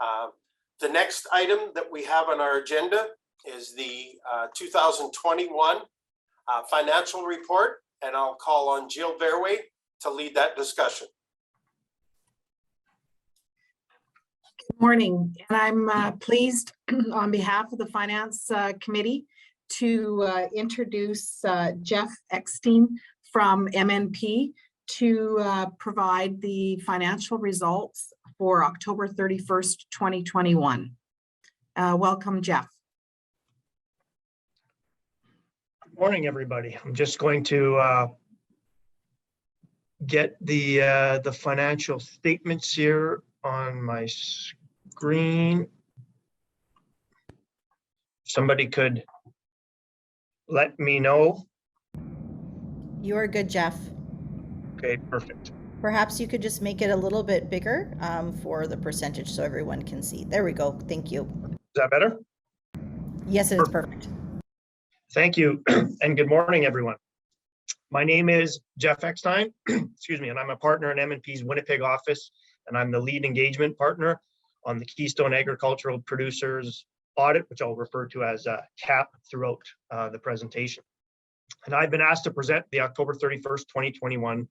The next item that we have on our agenda is the 2021 financial report, and I'll call on Jill Verwey to lead that discussion. Good morning, and I'm pleased on behalf of the Finance Committee to introduce Jeff Eckstein from MNP to provide the financial results for October 31st, 2021. Welcome, Jeff. Good morning, everybody. I'm just going to get the financial statements here on my screen. Somebody could let me know. You're good, Jeff. Okay, perfect. Perhaps you could just make it a little bit bigger for the percentage so everyone can see. There we go. Thank you. Is that better? Yes, it is perfect. Thank you, and good morning, everyone. My name is Jeff Eckstein, excuse me, and I'm a partner in MNP's Winnipeg office, and I'm the lead engagement partner on the Keystone Agricultural Producers Audit, which I'll refer to as CAP throughout the presentation. And I've been asked to present the October 31st, 2021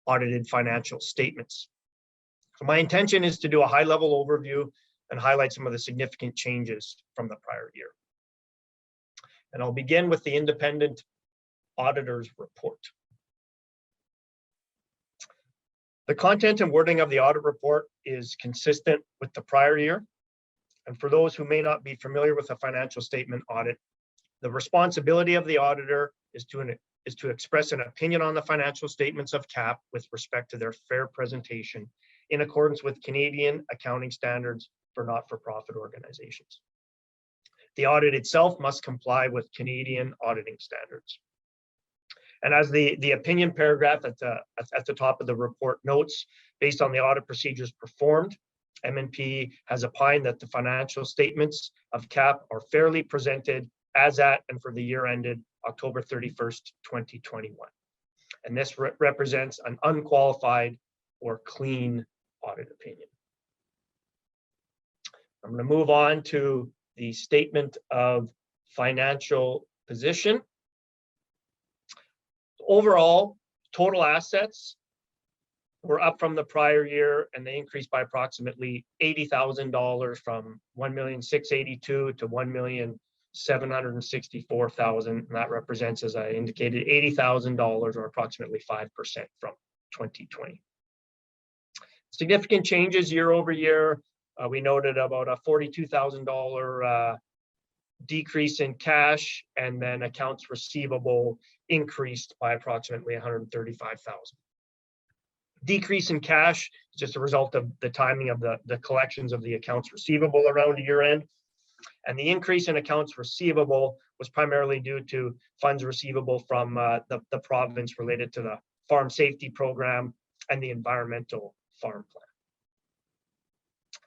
audited financial statements. So my intention is to do a high-level overview and highlight some of the significant changes from the prior year. And I'll begin with the independent auditor's report. The content and wording of the audit report is consistent with the prior year. And for those who may not be familiar with a financial statement audit, the responsibility of the auditor is to express an opinion on the financial statements of CAP with respect to their fair presentation in accordance with Canadian accounting standards for not-for-profit organizations. The audit itself must comply with Canadian auditing standards. And as the opinion paragraph at the top of the report notes, based on the audit procedures performed, MNP has opined that the financial statements of CAP are fairly presented as at and for the year ended October 31st, 2021. And this represents an unqualified or clean audit opinion. I'm going to move on to the statement of financial position. Overall, total assets were up from the prior year, and they increased by approximately $80,000 from $1,682,000 to $1,764,000. And that represents, as I indicated, $80,000 or approximately 5% from 2020. Significant changes year over year. We noted about a $42,000 decrease in cash, and then accounts receivable increased by approximately $135,000. Decrease in cash is just a result of the timing of the collections of the accounts receivable around year end. And the increase in accounts receivable was primarily due to funds receivable from the province related to the farm safety program and the environmental farm plan.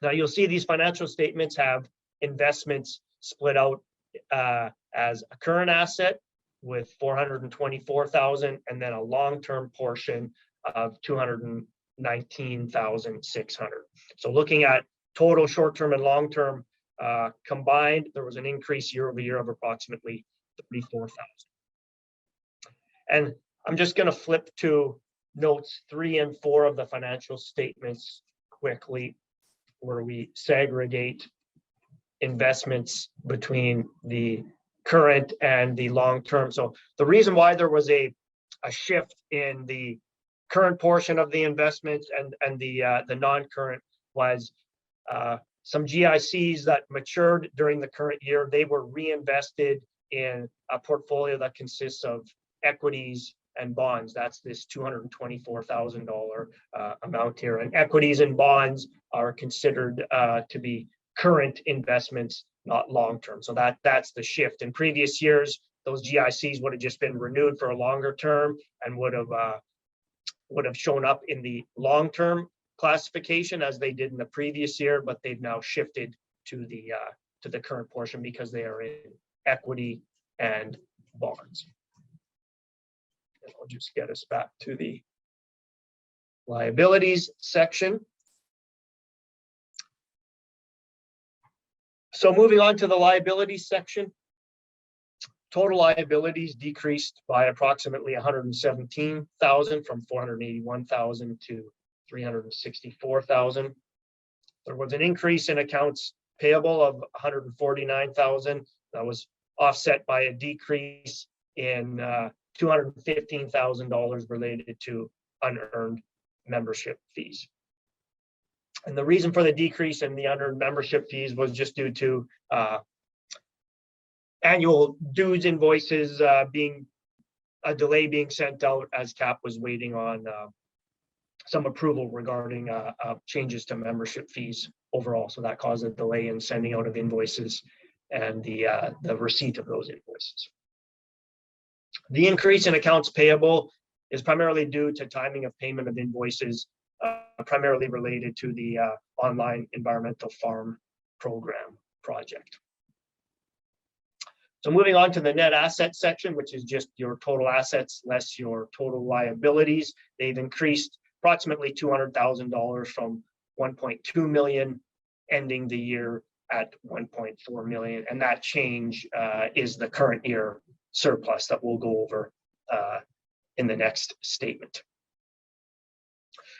Now you'll see these financial statements have investments split out as a current asset with $424,000 and then a long-term portion of $219,600. So looking at total short-term and long-term combined, there was an increase year over year of approximately $34,000. And I'm just going to flip to notes 3 and 4 of the financial statements quickly, where we segregate investments between the current and the long-term. So the reason why there was a shift in the current portion of the investments and the non-current was some GICs that matured during the current year. They were reinvested in a portfolio that consists of equities and bonds. That's this $224,000 amount here. And equities and bonds are considered to be current investments, not long-term. So that's the shift. In previous years, those GICs would have just been renewed for a longer term and would have shown up in the long-term classification as they did in the previous year, but they've now shifted to the current portion because they are in equity and bonds. And I'll just get us back to the liabilities section. So moving on to the liabilities section. Total liabilities decreased by approximately 117,000 from 481,000 to 364,000. There was an increase in accounts payable of 149,000. That was offset by a decrease in $215,000 related to unearned membership fees. And the reason for the decrease in the unearned membership fees was just due to annual dues invoices being a delay being sent out as CAP was waiting on some approval regarding changes to membership fees overall. So that caused a delay in sending out of invoices and the receipt of those invoices. The increase in accounts payable is primarily due to timing of payment of invoices, primarily related to the online environmental farm program project. So moving on to the net asset section, which is just your total assets less your total liabilities. They've increased approximately $200,000 from 1.2 million, ending the year at 1.4 million. And that change is the current year surplus that we'll go over in the next statement.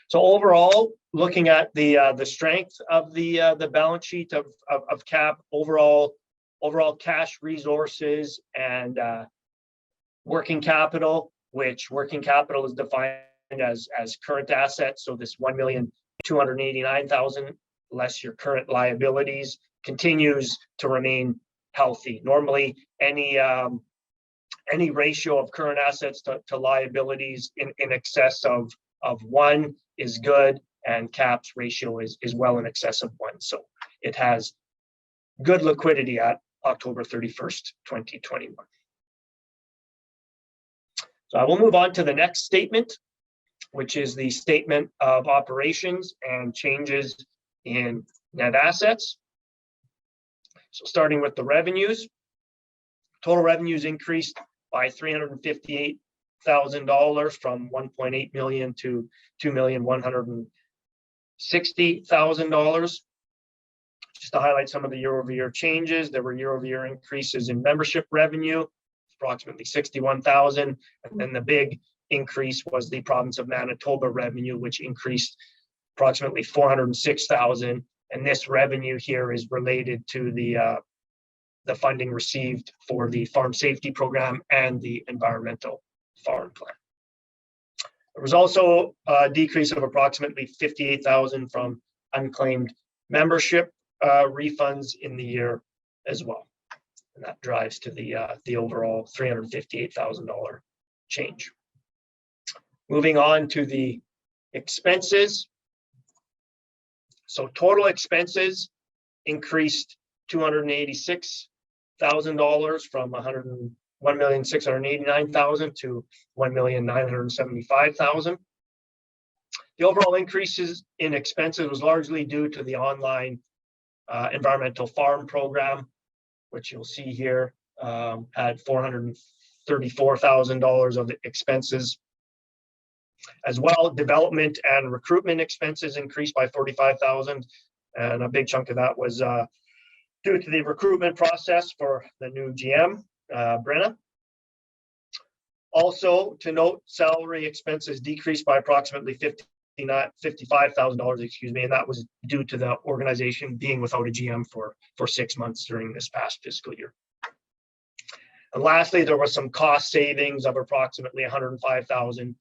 So overall, looking at the strength of the balance sheet of CAP, overall cash resources and working capital, which working capital is defined as current assets. So this 1,289,000 less your current liabilities continues to remain healthy. Normally, any ratio of current assets to liabilities in excess of 1 is good, and CAP's ratio is well in excess of 1. So it has good liquidity at October 31st, 2021. So I will move on to the next statement, which is the statement of operations and changes in net assets. So starting with the revenues, total revenues increased by $358,000 from 1.8 million to $2,160,000. Just to highlight some of the year-over-year changes, there were year-over-year increases in membership revenue, approximately 61,000, and then the big increase was the province of Manitoba revenue, which increased approximately 406,000. And this revenue here is related to the funding received for the farm safety program and the environmental farm plan. There was also a decrease of approximately 58,000 from unclaimed membership refunds in the year as well. And that drives to the overall $358,000 change. Moving on to the expenses. So total expenses increased $286,000 from $1,689,000 to $1,975,000. The overall increases in expenses was largely due to the online environmental farm program, which you'll see here had $434,000 of expenses. As well, development and recruitment expenses increased by $45,000, and a big chunk of that was due to the recruitment process for the new GM, Brenna. Also, to note, salary expenses decreased by approximately $55,000, excuse me, and that was due to the organization being without a GM for 6 months during this past fiscal year. And lastly, there was some cost savings of approximately $105,000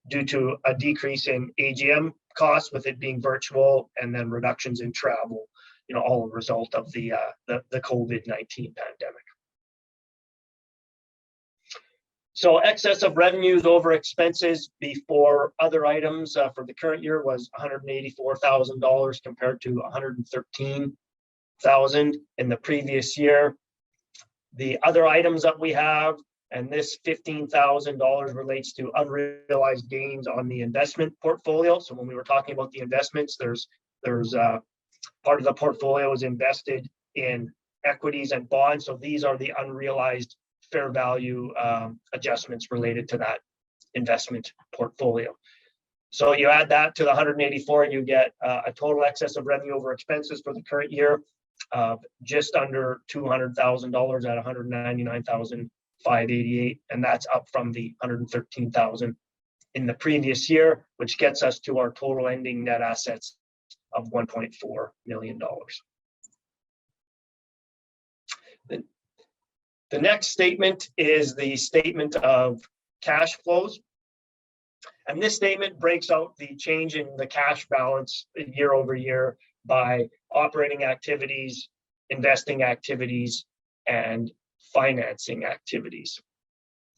due to a decrease in AGM costs, with it being virtual, and then reductions in travel, all a result of the COVID-19 pandemic. So excess of revenues over expenses before other items for the current year was $184,000 compared to $113,000 in the previous year. The other items that we have, and this $15,000 relates to unrealized gains on the investment portfolio. So when we were talking about the investments, there's part of the portfolio is invested in equities and bonds. So these are the unrealized fair value adjustments related to that investment portfolio. So you add that to the 184, you get a total excess of revenue over expenses for the current year of just under $200,000 at $199,588, and that's up from the $113,000 in the previous year, which gets us to our total ending net assets of $1.4 million. The next statement is the statement of cash flows. And this statement breaks out the change in the cash balance year over year by operating activities, investing activities, and financing activities.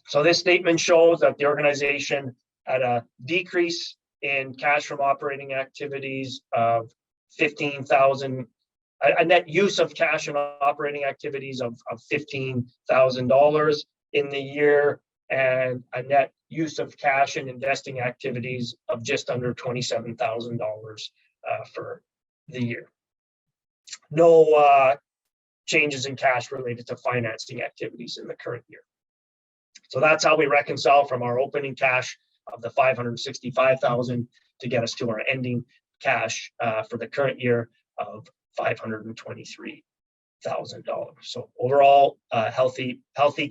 So this statement shows that the organization had a decrease in cash from operating activities of $15,000, a net use of cash in operating activities of $15,000 in the year, and a net use of cash in investing activities of just under $27,000 for the year. No changes in cash related to financing activities in the current year. So that's how we reconcile from our opening cash of the $565,000 to get us to our ending cash for the current year of $523,000. So overall, healthy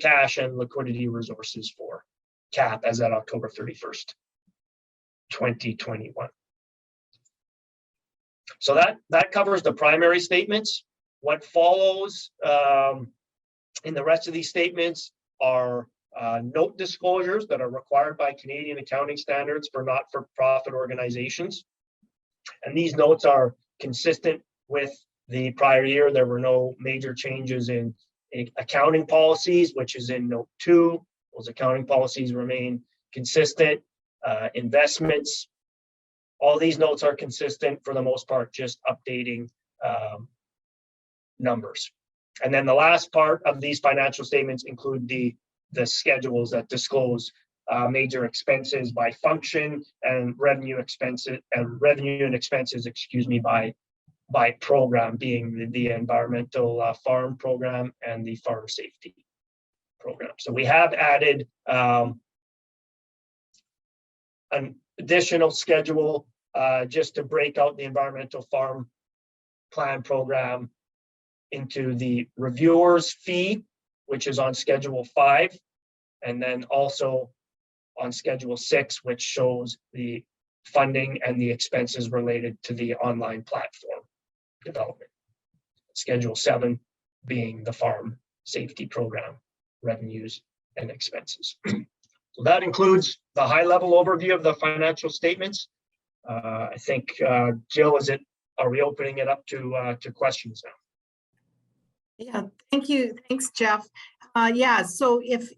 cash and liquidity resources for CAP as at October 31st, 2021. So that covers the primary statements. What follows in the rest of these statements are note disclosures that are required by Canadian accounting standards for not-for-profit organizations. And these notes are consistent with the prior year. There were no major changes in accounting policies, which is in note 2. Those accounting policies remain consistent. Investments, all these notes are consistent for the most part, just updating numbers. And then the last part of these financial statements include the schedules that disclose major expenses by function and revenue and expenses, by program, being the environmental farm program and the farm safety program. So we have added an additional schedule just to break out the environmental farm plan program into the reviewer's fee, which is on Schedule 5, and then also on Schedule 6, which shows the funding and the expenses related to the online platform development. Schedule 7 being the farm safety program, revenues and expenses. So that includes the high-level overview of the financial statements. I think, Jill, are we opening it up to questions now? Yeah, thank you. Thanks, Jeff. Yeah, so if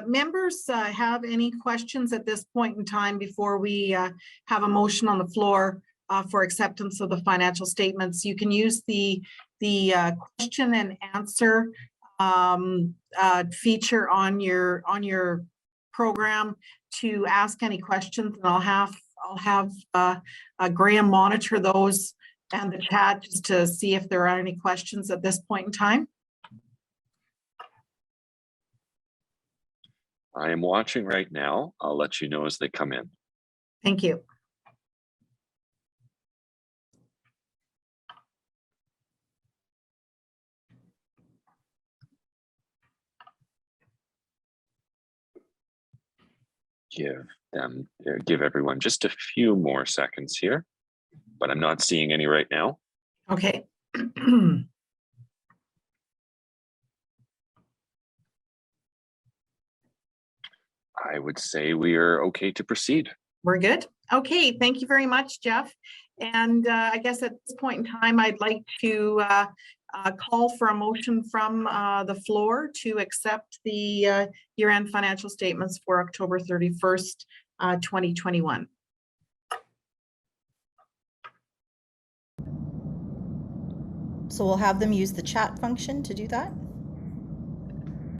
members have any questions at this point in time before we have a motion on the floor for acceptance of the financial statements, you can use the question and answer feature on your program to ask any questions, and I'll have Graham monitor those and the chat just to see if there are any questions at this point in time. I am watching right now. I'll let you know as they come in. Thank you. Give everyone just a few more seconds here, but I'm not seeing any right now. Okay. I would say we are okay to proceed. We're good. Okay, thank you very much, Jeff. And I guess at this point in time, I'd like to call for a motion from the floor to accept the year-end financial statements for October 31st, 2021. So we'll have them use the chat function to do that.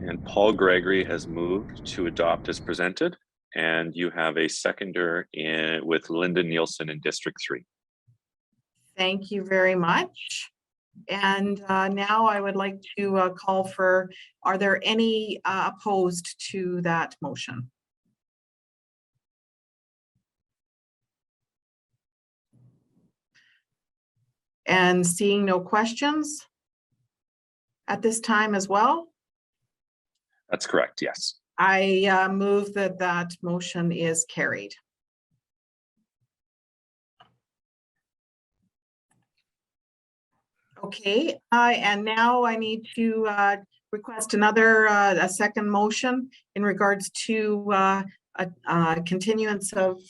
And Paul Gregory has moved to adopt as presented, and you have a seconder with Linda Nielsen in District 3. Thank you very much. And now I would like to call for, are there any opposed to that motion? And seeing no questions, at this time as well? That's correct, yes. I move that that motion is carried. Okay, and now I need to request another, a second motion in regards to a continuance of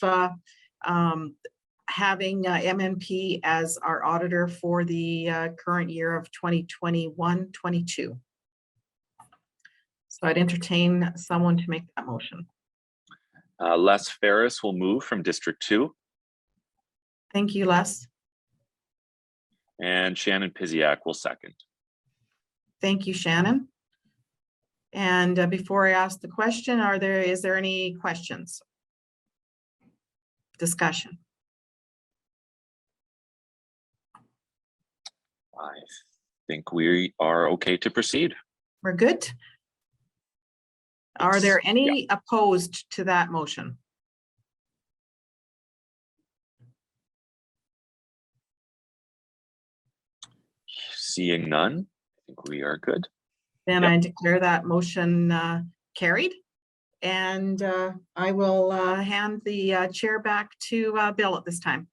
having MNP as our auditor for the current year of 2021-22. So I'd entertain someone to make that motion. Les Ferris will move from District 2, Thank you, Les. and Shannon Piziak will second. Thank you, Shannon. And before I ask the question, is there any questions? Discussion. I think we are okay to proceed. We're good? Are Yes. there any opposed to that motion? Seeing none, I think we are good. Then Yep. I declare that motion carried. And I will hand the chair back to Bill at this time.